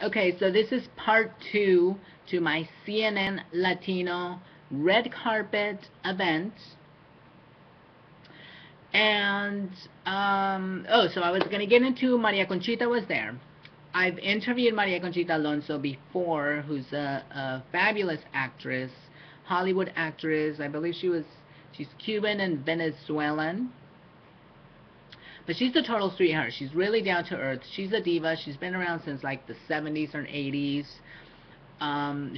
Okay, so this is part two to my CNN Latino red carpet event. And, so I was going to get into Maria Conchita was there. I've interviewed Maria Conchita Alonso before, who's a fabulous actress, Hollywood actress. I believe she's Cuban and Venezuelan. But she's a total sweetheart. She's really down to earth. She's a diva. She's been around since like the 70s or 80s.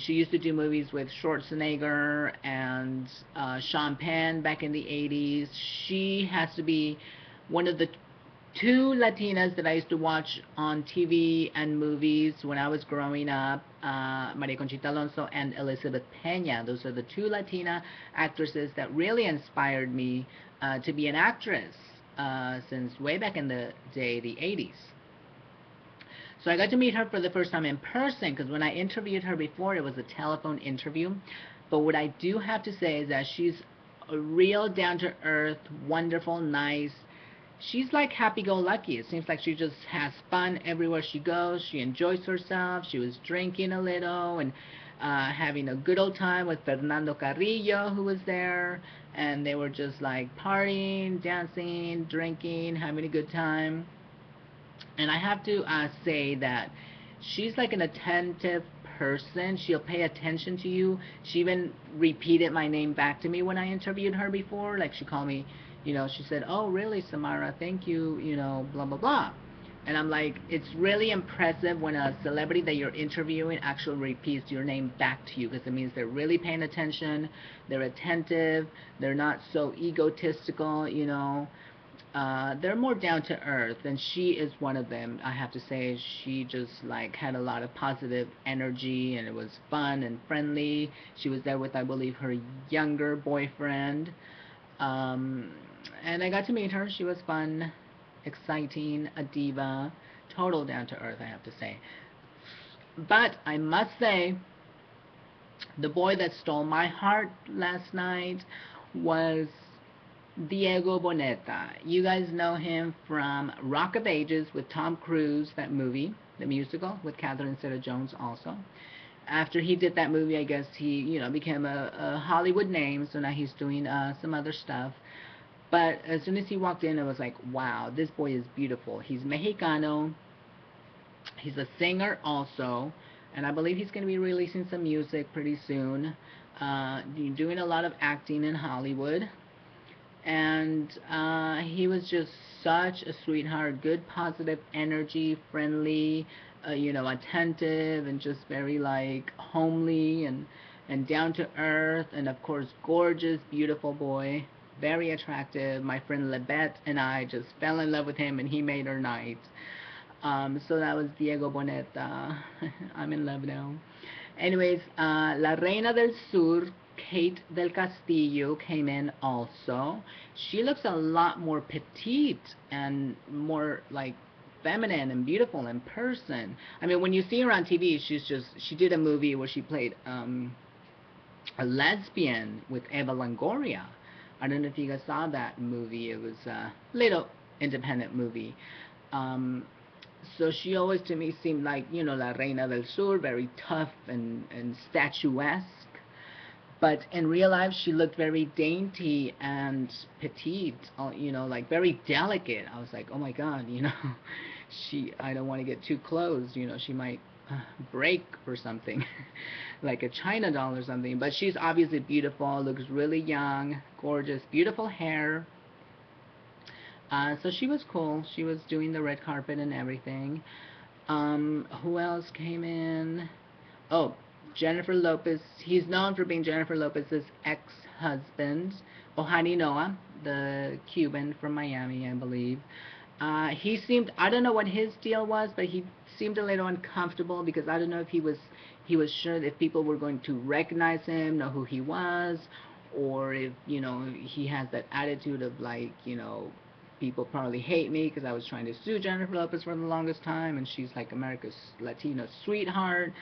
She used to do movies with Schwarzenegger and Sean Penn back in the 80s. She has to be one of the two Latinas that I used to watch on TV and movies when I was growing up. Maria Conchita Alonso and Elizabeth Pena. Those are the two Latina actresses that really inspired me to be an actress since way back in the day, the 80s. So I got to meet her for the first time in person because when I interviewed her before, it was a telephone interview. But what I do have to say is that she's a real down to earth, wonderful, nice. She's like happy go lucky. It seems like she just has fun everywhere she goes. She enjoys herself. She was drinking a little and having a good old time with Fernando Carrillo, who was there. And they were just like partying, dancing, drinking, having a good time. And I have to say that she's like an attentive person. She'll pay attention to you. She even repeated my name back to me when I interviewed her before. Like she called me, she said, "Oh, really, Samara? Thank you, blah, blah, blah." And I'm like, it's really impressive when a celebrity that you're interviewing actually repeats your name back to you because it means they're really paying attention, they're attentive, they're not so egotistical. They're more down to earth, and she is one of them. I have to say, she just like had a lot of positive energy, and it was fun and friendly. She was there with, I believe, her younger boyfriend, um, and I got to meet her. She was fun, exciting, a diva, total down to earth. I have to say, but I must say, the boy that stole my heart last night was Diego Boneta. You guys know him from Rock of Ages with Tom Cruise, that movie, the musical with Catherine Zeta-Jones also. After he did that movie, I guess he, became a Hollywood name, so now he's doing some other stuff. But as soon as he walked in, it was like, wow, this boy is beautiful. He's Mexicano. He's a singer also, and I believe he's going to be releasing some music pretty soon. Doing a lot of acting in Hollywood, and he was just such a sweetheart, good positive energy, friendly, attentive, and just very like homely and down to earth, and of course gorgeous, beautiful boy, very attractive. My friend Lebet and I just fell in love with him, and he made our night. So that was Diego Boneta. I'm in love now. Anyways, La Reina del Sur, Kate del Castillo, came in also. She looks a lot more petite and more like feminine and beautiful in person. I mean, when you see her on TV, she did a movie where she played a lesbian with Eva Longoria. I don't know if you guys saw that movie. It was a little independent movie. Um, so she always to me seemed like, La Reina del Sur, very tough and statuesque. But in real life, she looked very dainty and petite, like very delicate. I was like, oh my God, I don't want to get too close, she might break or something, like a China doll or something. But she's obviously beautiful, looks really young, gorgeous, beautiful hair. So she was cool. She was doing the red carpet and everything. Who else came in? Oh, Jennifer Lopez. He's known for being Jennifer Lopez's ex-husband, Ohani Noah, the Cuban from Miami, I believe. I don't know what his deal was, but he seemed a little uncomfortable because I don't know if he was sure if people were going to recognize him, know who he was, or if, he has that attitude of like, people probably hate me because I was trying to sue Jennifer Lopez for the longest time, and she's like America's Latino sweetheart.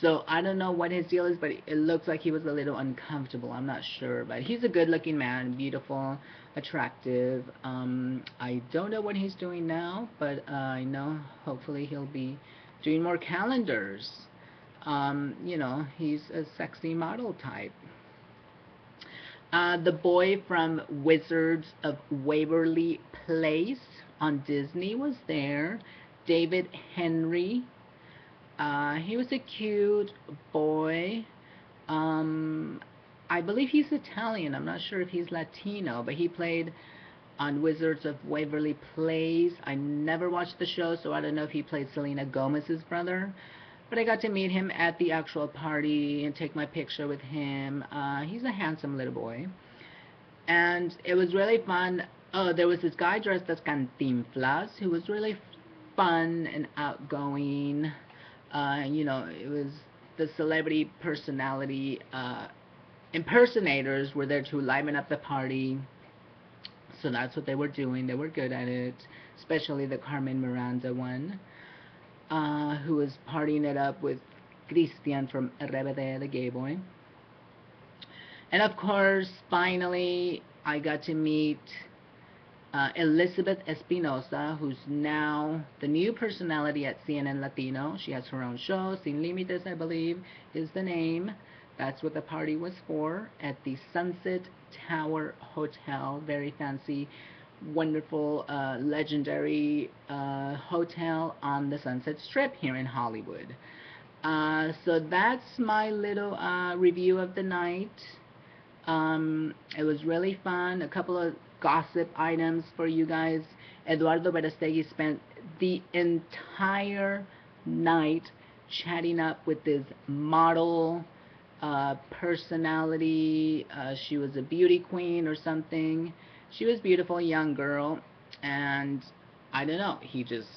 So I don't know what his deal is, but it looks like he was a little uncomfortable. I'm not sure, but he's a good-looking man, beautiful, attractive. I don't know what he's doing now, but I know hopefully he'll be doing more calendars. You know, he's a sexy model type. The boy from Wizards of Waverly Place on Disney was there. David Henry. He was a cute boy. I believe he's Italian. I'm not sure if he's Latino, but he played on Wizards of Waverly Place. I never watched the show, so I don't know if he played Selena Gomez's brother. But I got to meet him at the actual party and take my picture with him. He's a handsome little boy. And it was really fun. Oh, there was this guy dressed as Cantinflas who was really fun and outgoing. You know, it was the celebrity personality impersonators were there to liven up the party. So that's what they were doing. They were good at it, especially the Carmen Miranda one, who was partying it up with Christian from RBD, the gay boy. And of course, finally, I got to meet Elizabeth Espinosa, who's now the new personality at CNN Latino. She has her own show, Sin Límites, I believe, is the name. That's what the party was for at the Sunset Tower Hotel. Very fancy, wonderful, legendary hotel on the Sunset Strip here in Hollywood. So that's my little review of the night. It was really fun. A couple of gossip items for you guys. Eduardo Verastegui spent the entire night chatting up with this model personality. She was a beauty queen or something. She was beautiful, young girl, and I don't know. He just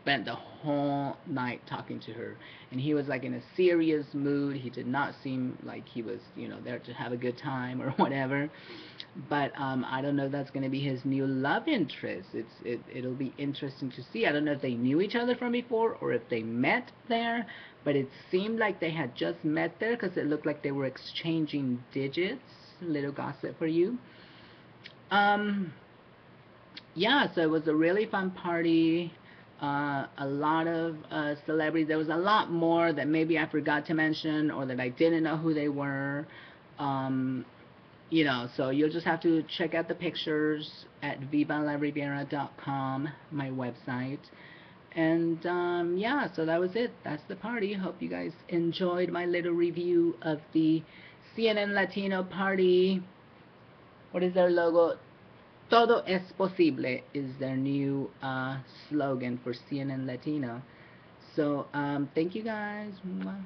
spent the whole night talking to her, and he was like in a serious mood. He did not seem like he was, you know, there to have a good time or whatever. But I don't know if that's going to be his new love interest. It'll be interesting to see. I don't know if they knew each other from before or if they met there, but it seemed like they had just met there because it looked like they were exchanging digits. Little gossip for you. Yeah, so it was a really fun party. A lot of celebrities. There was a lot more that maybe I forgot to mention or that I didn't know who they were. You know, so you'll just have to check out the pictures at vivalariviera.com, my website. And yeah, so that was it. That's the party. Hope you guys enjoyed my little review of the CNN Latino party. What is their logo? Todo es posible is their new slogan for CNN Latino. So thank you guys. Mwah.